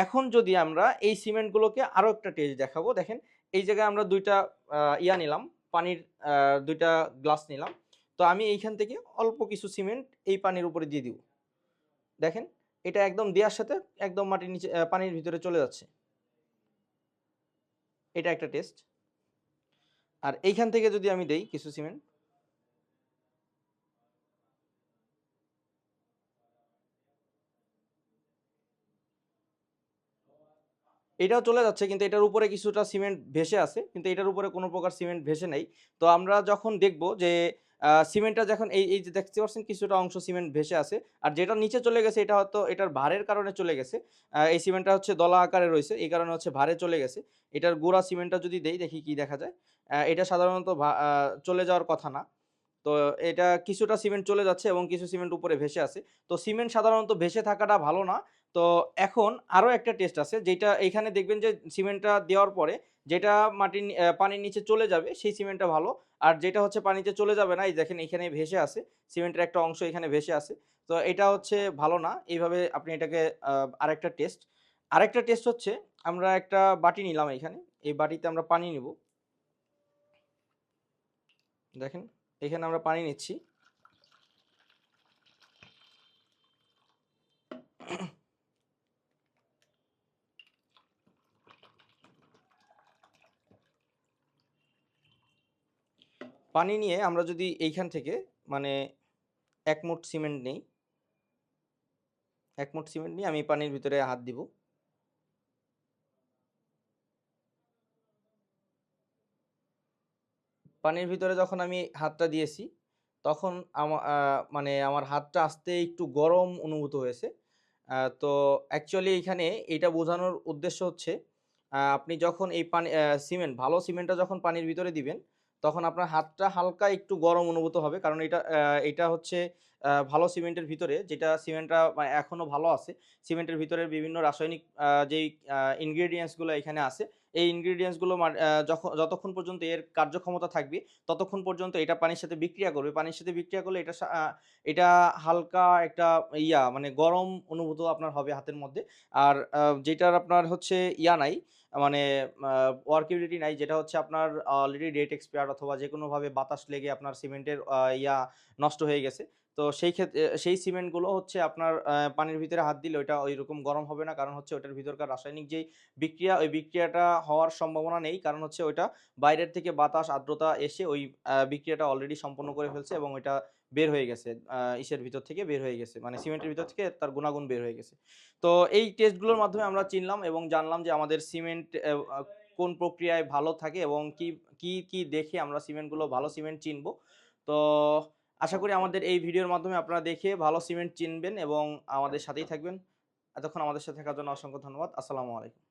এখন যদি আমরা এই সিমেন্টগুলোকে আরো একটা টেস্ট দেখাবো। দেখেন এই জায়গায় আমরা ২ টা নিলাম, পানির ২ টা গ্লাস নিলাম। তো আমি এইখান থেকে অল্প কিছু সিমেন্ট এই পানির উপরে দিয়ে দিব। দেখেন এটা একদম দেওয়ার সাথে একদম মাটির নিচে পানির ভিতরে চলে যাচ্ছে। এটা একটা টেস্ট। আর এইখান থেকে যদি আমি দেই কিছু সিমেন্ট, এটাও চলে যাচ্ছে কিন্তু এটার উপরে কিছুটা সিমেন্ট ভেসে আছে। কিন্তু এটার উপরে কোনো প্রকার সিমেন্ট ভেসে নাই। তো আমরা যখন দেখব যে সিমেন্টটা যখন এই যে দেখতে পাচ্ছেন কিছুটা অংশ সিমেন্ট ভেসে আছে। আর যেটা নিচে চলে গেছে এটা হয়তো এটার ভারের কারণে চলে গেছে। এই সিমেন্টটা হচ্ছে দলা আকারে রয়েছে। এই কারণে হচ্ছে ভারে চলে গেছে। এটার গুঁড়া সিমেন্টটা যদি দেই দেখি কি দেখা যায়। এটা সাধারণত চলে যাওয়ার কথা না। তো এটা কিছুটা সিমেন্ট চলে যাচ্ছে এবং কিছু সিমেন্ট উপরে ভেসে আছে। তো সিমেন্ট সাধারণত ভেসে থাকাটা ভালো না। তো এখন আরো একটা টেস্ট আছে যেটা এইখানে দেখবেন যে সিমেন্টটা দেওয়ার পরে যেটা পানির নিচে চলে যাবে সেই সিমেন্টটা ভালো। আর যেটা হচ্ছে পানিতে চলে যাবে না, এই দেখেন এখানে ভেসে আছে। সিমেন্টের একটা অংশ এখানে ভেসে আছে। তো এটা হচ্ছে ভালো না। এইভাবে আপনি এটাকে আরেকটা টেস্ট। আরেকটা টেস্ট হচ্ছে আমরা একটা বাটি নিলাম এইখানে। এই বাটিতে আমরা পানি নিব। দেখেন এখানে আমরা পানি নিচ্ছি। পানি নিয়ে আমরা যদি এইখান থেকে মানে ১ মুঠ সিমেন্ট নেই, ১ মুঠ সিমেন্ট নিয়ে আমি পানির ভিতরে হাত দিব। পানির ভিতরে যখন আমি হাতটা দিয়েছি, তখন মানে আমার হাতটা আস্তে একটু গরম অনুভূত হয়েছে। তো অ্যাকচুয়ালি এইখানে এইটা বোঝানোর উদ্দেশ্য হচ্ছে, আপনি যখন এই পানি ভালো সিমেন্টটা যখন পানির ভিতরে দিবেন, তখন আপনার হাতটা হালকা একটু গরম অনুভূত হবে। কারণ এটা হচ্ছে ভালো সিমেন্টের ভিতরে যেটা সিমেন্টটা এখনো ভালো আছে, সিমেন্টের ভিতরের বিভিন্ন রাসায়নিক যেই ingredients গুলো এখানে আছে, এই ingredients গুলো যতক্ষণ পর্যন্ত এর কার্যক্ষমতা থাকবে, ততক্ষণ পর্যন্ত এটা পানির সাথে বিক্রিয়া করবে। পানির সাথে বিক্রিয়া করলে এটা হালকা একটা মানে গরম অনুভূত আপনার হবে হাতের মধ্যে। আর যেটার আপনার হচ্ছে নাই, মানে আ ওয়ার্কেবিলিটি নাই, যেটা হচ্ছে আপনার অলরেডি ডেট এক্সপায়ার্ড অথবা যেকোনোভাবে বাতাস লেগে আপনার সিমেন্টের নষ্ট হয়ে গেছে। তো সেই সিমেন্টগুলো হচ্ছে আপনার পানির ভিতরে হাত দিলে ওইটা ঐরকম গরম হবে না। কারণ হচ্ছে ওটার ভিতরকার রাসায়নিক যেই বিক্রিয়া, ওই বিক্রিয়াটা হওয়ার সম্ভাবনা নেই। কারণ হচ্ছে ওইটা বাইরের থেকে বাতাস, আর্দ্রতা এসে ওই বিক্রিয়াটা অলরেডি সম্পন্ন করে ফেলছে এবং ওইটা বের হয়ে গেছে। ইসের ভিতর থেকে বের হয়ে গেছে। মানে সিমেন্টের ভিতর থেকে তার গুণাগুণ বের হয়ে গেছে। তো এই টেস্টগুলোর মাধ্যমে আমরা চিনলাম এবং জানলাম যে আমাদের সিমেন্ট কোন প্রক্রিয়ায় ভালো থাকে এবং কি দেখে আমরা সিমেন্টগুলো ভালো সিমেন্ট চিনবো। তো আশা করি আমাদের এই ভিডিওর মাধ্যমে আপনারা দেখে ভালো সিমেন্ট চিনবেন এবং আমাদের সাথেই থাকবেন। এতক্ষণ আমাদের সাথে থাকার জন্য অসংখ্য ধন্যবাদ। আসসালামু আলাইকুম।